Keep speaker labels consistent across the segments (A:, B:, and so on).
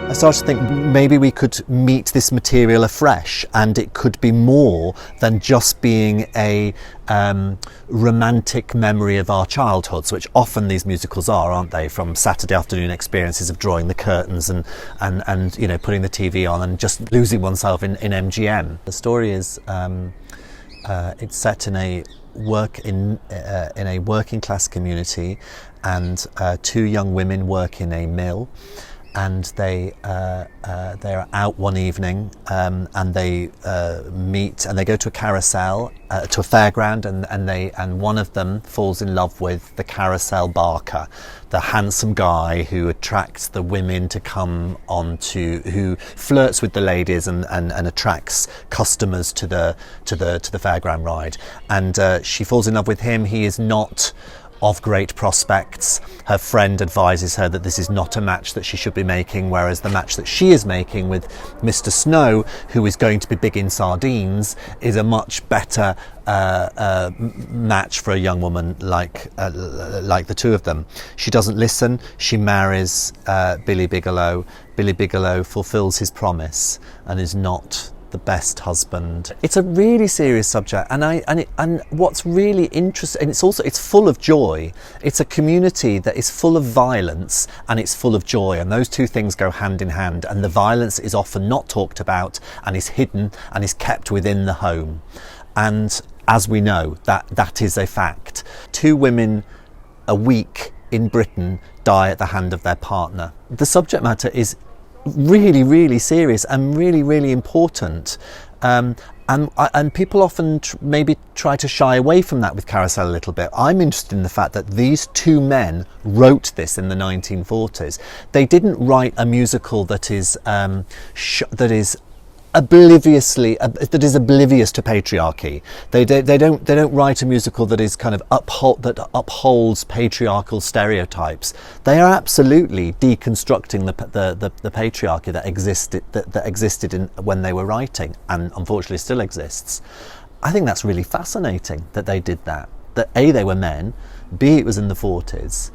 A: I started to think maybe we could meet this material afresh, and it could be more than just being a romantic memory of our childhoods, which often these musicals are, aren't they? From Saturday afternoon experiences of drawing the curtains and you know, putting the TV on and just losing oneself in MGM. The story is it's set in a working class community, and two young women work in a mill. And they're out one evening, and they meet, and they go to a carousel, to a fairground, and one of them falls in love with the carousel barker, the handsome guy who attracts the women to come on to, who flirts with the ladies and attracts customers to the fairground ride. And she falls in love with him. He is not of great prospects. Her friend advises her that this is not a match that she should be making, whereas the match that she is making with Mr. Snow, who is going to be big in sardines, is a much better match for a young woman like the two of them. She doesn't listen. She marries Billy Bigelow. Billy Bigelow fulfills his promise and is not the best husband. It's a really serious subject, and what's really interesting, and it's full of joy. It's a community that is full of violence and it's full of joy, and those two things go hand in hand, and the violence is often not talked about and is hidden and is kept within the home. And as we know, that is a fact. 2 women a week in Britain die at the hand of their partner. The subject matter is really, really serious and really, really important. And people often maybe try to shy away from that with Carousel a little bit. I'm interested in the fact that these 2 men wrote this in the 1940s. They didn't write a musical that is oblivious to patriarchy. They don't write a musical that is kind of upholds patriarchal stereotypes. They are absolutely deconstructing the patriarchy that existed when they were writing, and unfortunately still exists. I think that's really fascinating that they did that. That A, they were men, B, it was in the 40s.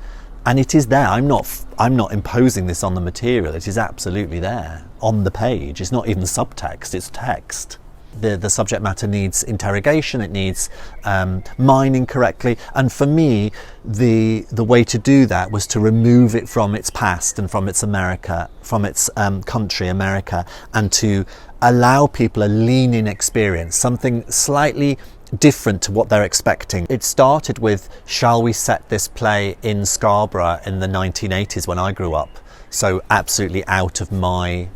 A: And it is there. I'm not imposing this on the material. It is absolutely there on the page. It's not even subtext, it's text. The subject matter needs interrogation, it needs mining correctly. And for me, the way to do that was to remove it from its past and from its country, America, and to allow people a lean-in experience, something slightly different to what they're expecting. It started with, shall we set this play in Scarborough in the 1980s when I grew up? So absolutely out of my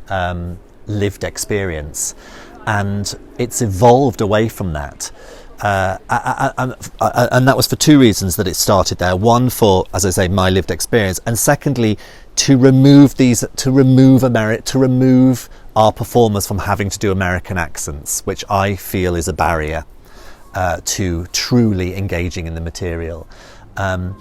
A: lived experience. And it's evolved away from that. And that was for 2 reasons that it started there. One, for, as I say, my lived experience, and secondly, to remove our performers from having to do American accents, which I feel is a barrier to truly engaging in the material. And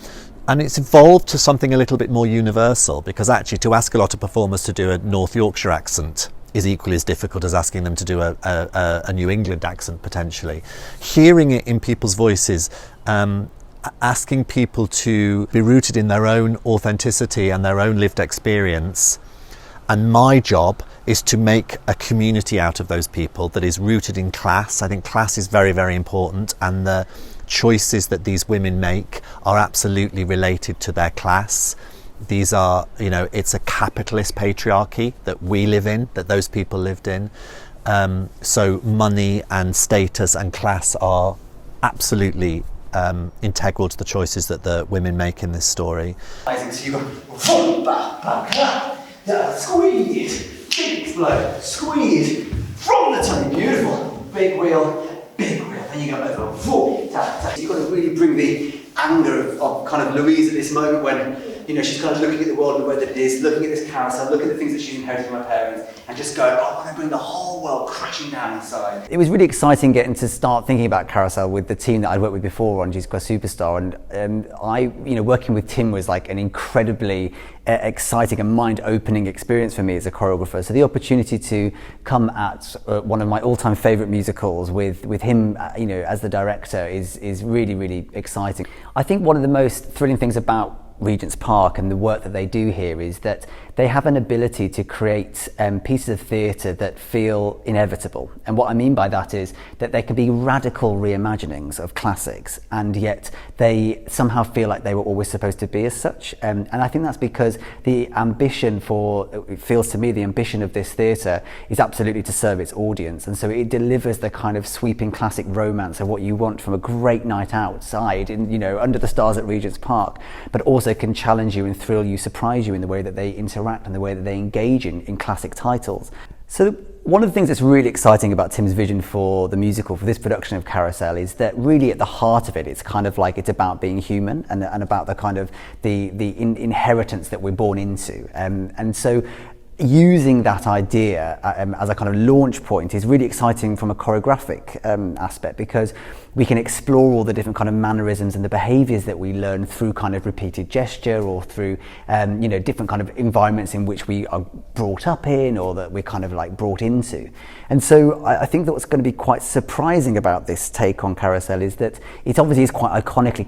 A: it's evolved to something a little bit more universal, because actually to ask a lot of performers to do a North Yorkshire accent is equally as difficult as asking them to do a New England accent, potentially. Hearing it in people's voices, asking people to be rooted in their own authenticity and their own lived experience. And my job is to make a community out of those people that is rooted in class. I think class is very, very important, and the choices that these women make are absolutely related to their class. These are, it's a capitalist patriarchy that we live in, that those people lived in. So money and status and class are absolutely integral to the choices that the women make in this story.
B: So you go, squeeze, big flow, squeeze, from the tummy, beautiful, big wheel, then you go over, so you've got to really bring the anger of kind of Louise at this moment when, she's kind of looking at the world and the way that it is, looking at this carousel, looking at the things that she's inherited from her parents, and just going, I'm going to bring the whole world crashing down inside.
C: It was really exciting getting to start thinking about Carousel with the team that I'd worked with before on Jesus Christ Superstar, and working with Tim was like an incredibly exciting and mind-opening experience for me as a choreographer. So the opportunity to come at one of my all-time favourite musicals with him, as the director is really, really exciting. I think one of the most thrilling things about Regent's Park and the work that they do here is that they have an ability to create pieces of theatre that feel inevitable. And what I mean by that is that they can be radical reimaginings of classics, and yet they somehow feel like they were always supposed to be as such. And I think that's because the ambition it feels to me, the ambition of this theatre is absolutely to serve its audience. And so it delivers the kind of sweeping classic romance of what you want from a great night outside, under the stars at Regent's Park, but also can challenge you and thrill you, surprise you in the way that they interact and the way that they engage in classic titles. So one of the things that's really exciting about Tim's vision for the musical, for this production of Carousel, is that really at the heart of it, it's kind of like it's about being human and about the kind of the inheritance that we're born into. And so using that idea as a kind of launch point is really exciting from a choreographic aspect, because we can explore all the different kind of mannerisms and the behaviours that we learn through kind of repeated gesture, or through different kind of environments in which we are brought up in, or that we're kind of like brought into. And so I think that what's going to be quite surprising about this take on Carousel is that it obviously is quite iconically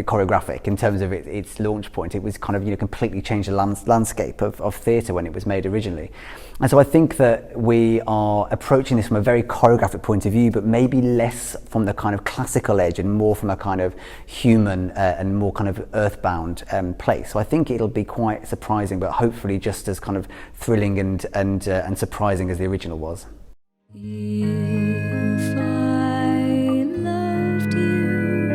C: choreographic in terms of its launch point. It was kind of completely changed the landscape of theatre when it was made originally. And so I think that we are approaching this from a very choreographic point of view, but maybe less from the kind of classical edge and more from a kind of human and more kind of earthbound place. So I think it'll be quite surprising, but hopefully just as kind of thrilling and surprising as the original was.
D: If I loved you,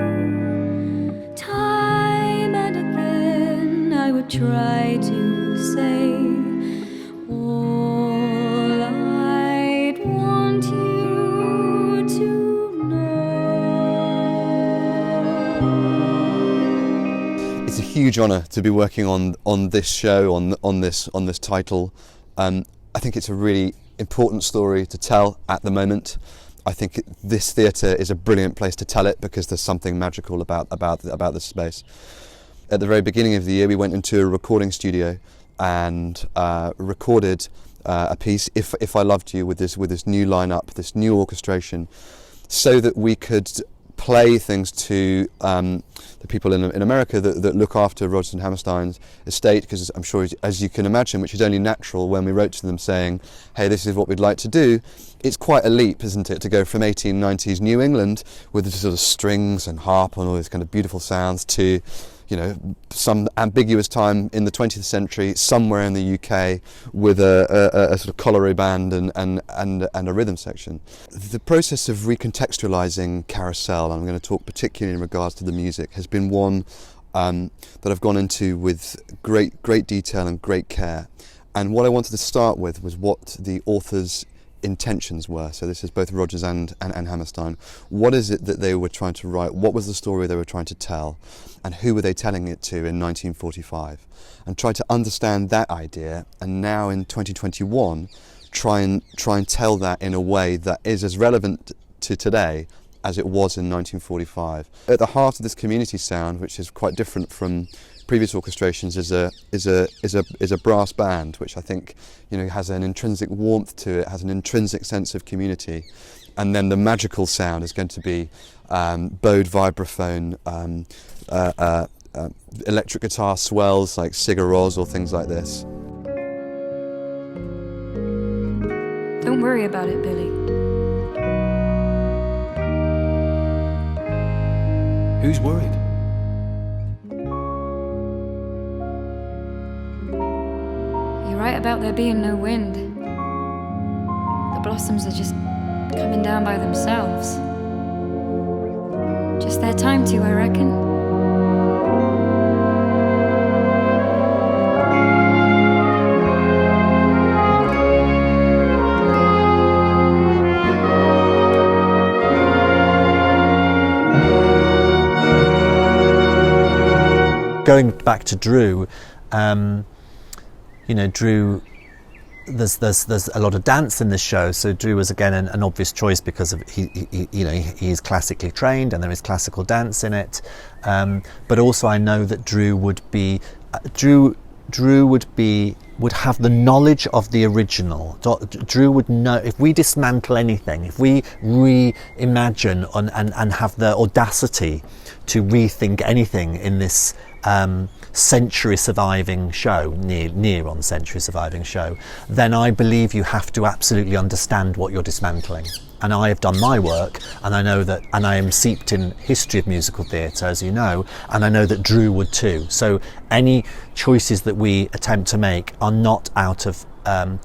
D: time and again I would try to say all I'd want you to know.
E: It's a huge honour to be working on this show, on this title. I think it's a really important story to tell at the moment. I think this theatre is a brilliant place to tell it, because there's something magical about this space. At the very beginning of the year, we went into a recording studio and recorded a piece, If I Loved You, with this new lineup, this new orchestration, so that we could play things to the people in America that look after Rodgers and Hammerstein's estate, because I'm sure, as you can imagine, which is only natural, when we wrote to them saying, hey, this is what we'd like to do, it's quite a leap, isn't it, to go from 1890s New England with the sort of strings and harp and all these kind of beautiful sounds to some ambiguous time in the 20th century somewhere in the UK with a sort of colliery band and a rhythm section. The process of recontextualising Carousel, I'm going to talk particularly in regards to the music, has been one that I've gone into with great detail and great care. And what I wanted to start with was what the author's intentions were. So this is both Rodgers and Hammerstein. What is it that they were trying to write? What was the story they were trying to tell? And who were they telling it to in 1945? And try to understand that idea, and now in 2021 try and tell that in a way that is as relevant to today as it was in 1945. At the heart of this community sound, which is quite different from previous orchestrations, is a brass band, which I think has an intrinsic warmth to it, has an intrinsic sense of community, and then the magical sound is going to be bowed vibraphone, electric guitar swells like Sigur Rós or things like this.
D: Don't worry about it, Billy.
F: Who's worried?
D: You're right about there being no wind. The blossoms are just coming down by themselves. Just their time to, I reckon.
A: Going back to Drew, Drew, there's a lot of dance in this show, so Drew was again an obvious choice because of he's classically trained and there is classical dance in it. But also I know that Drew would have the knowledge of the original. Drew would know if we dismantle anything, if we reimagine and have the audacity to rethink anything in this century surviving show, near on century surviving show, then I believe you have to absolutely understand what you're dismantling. And I have done my work, and I know that, and I am steeped in history of musical theatre, as you know, and I know that Drew would too. So any choices that we attempt to make are not out of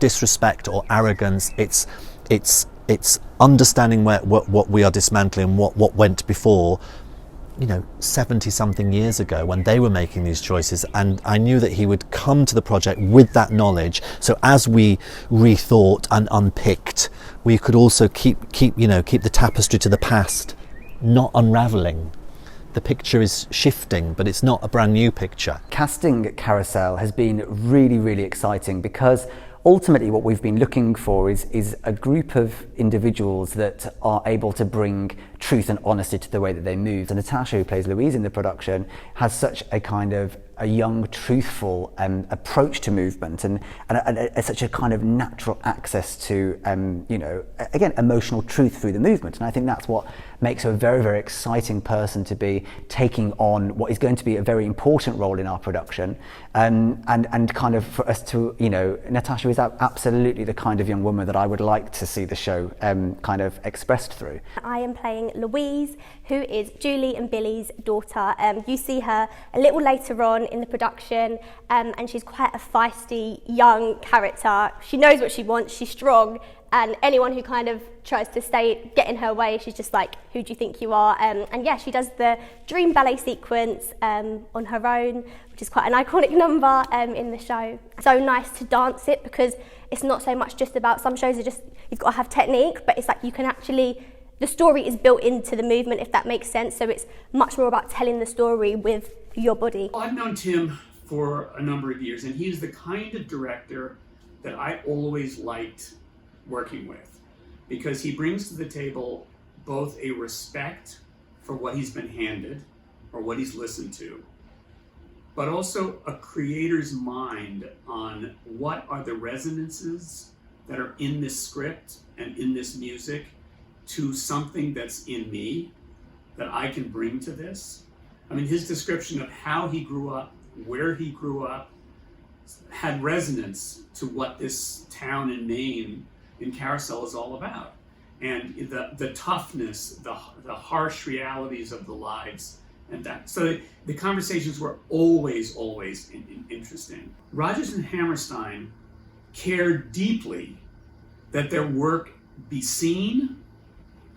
A: disrespect or arrogance. It's understanding what we are dismantling, what went before, 70 something years ago when they were making these choices, and I knew that he would come to the project with that knowledge. So as we rethought and unpicked, we could also keep the tapestry to the past, not unraveling. The picture is shifting, but it's not a brand new picture.
C: Casting Carousel has been really, really exciting because ultimately what we've been looking for is a group of individuals that are able to bring truth and honesty to the way that they move. And Natasha, who plays Louise in the production, has such a kind of a young, truthful approach to movement and such a kind of natural access to, again, emotional truth through the movement. And I think that's what makes her a very, very exciting person to be taking on what is going to be a very important role in our production. And kind of for us to, Natasha is absolutely the kind of young woman that I would like to see the show kind of expressed through.
G: I am playing Louise, who is Julie and Billy's daughter. You see her a little later on in the production, and she's quite a feisty young character. She knows what she wants, she's strong, and anyone who kind of tries to get in her way, she's just like, who do you think you are? And yeah, she does the dream ballet sequence on her own, which is quite an iconic number in the show. So nice to dance it because it's not so much just about, some shows are just, you've got to have technique, but it's like you can actually, the story is built into the movement, if that makes sense. So it's much more about telling the story with your body.
H: I've known Tim for a number of years, and he's the kind of director that I always liked working with, because he brings to the table both a respect for what he's been handed or what he's listened to, but also a creator's mind on what are the resonances that are in this script and in this music to something that's in me that I can bring to this. I mean, his description of how he grew up, where he grew up, had resonance to what this town in Maine in Carousel is all about. And the toughness, the harsh realities of the lives, and that. So the conversations were always interesting. Rodgers and Hammerstein cared deeply that their work be seen.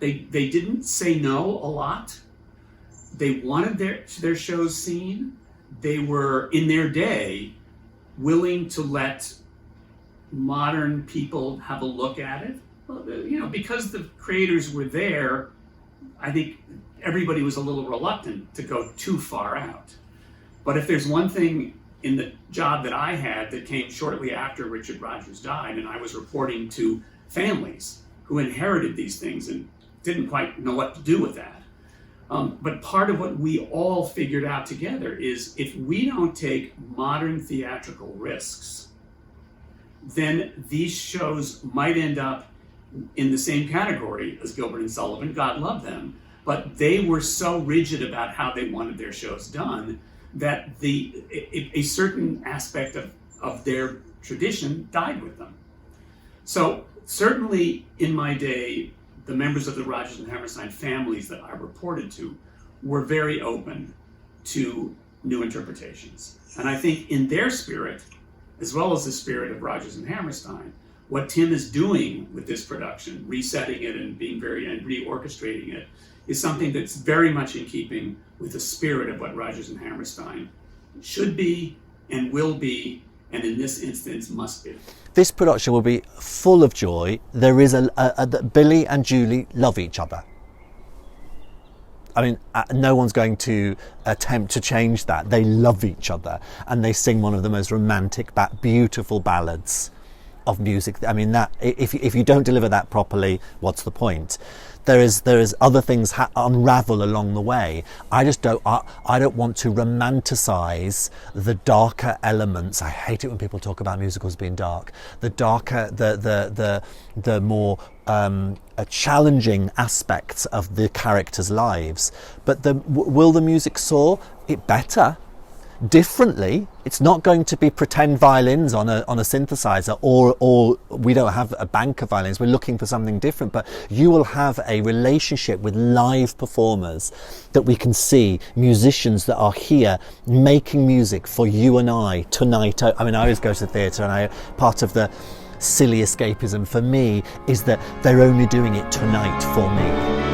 H: They didn't say no a lot. They wanted their shows seen. They were, in their day, willing to let modern people have a look at it. Well, because the creators were there, I think everybody was a little reluctant to go too far out. But if there's one thing in the job that I had that came shortly after Richard Rodgers died, and I was reporting to families who inherited these things and didn't quite know what to do with that. But part of what we all figured out together is if we don't take modern theatrical risks, then these shows might end up in the same category as Gilbert and Sullivan. God love them, but they were so rigid about how they wanted their shows done that a certain aspect of their tradition died with them. So certainly in my day, the members of the Rodgers and Hammerstein families that I reported to were very open to new interpretations. And I think in their spirit, as well as the spirit of Rodgers and Hammerstein, what Tim is doing with this production, resetting it and reorchestrating it, is something that's very much in keeping with the spirit of what Rodgers and Hammerstein should be and will be, and in this instance must be.
A: This production will be full of joy. There is Billy and Julie love each other. I mean, no one's going to attempt to change that. They love each other, and they sing one of the most romantic, beautiful ballads of music. I mean, that if you don't deliver that properly, what's the point? There is other things unravel along the way. I don't want to romanticize the darker elements. I hate it when people talk about musicals being dark. The darker, the more challenging aspects of the characters' lives. But will the music soar? It better. differently. It's not going to be pretend violins on a synthesizer, or we don't have a bank of violins. We're looking for something different, but you will have a relationship with live performers that we can see, musicians that are here making music for you and I tonight. I mean, I always go to the theatre, and part of the silly escapism for me is that they're only doing it tonight for me.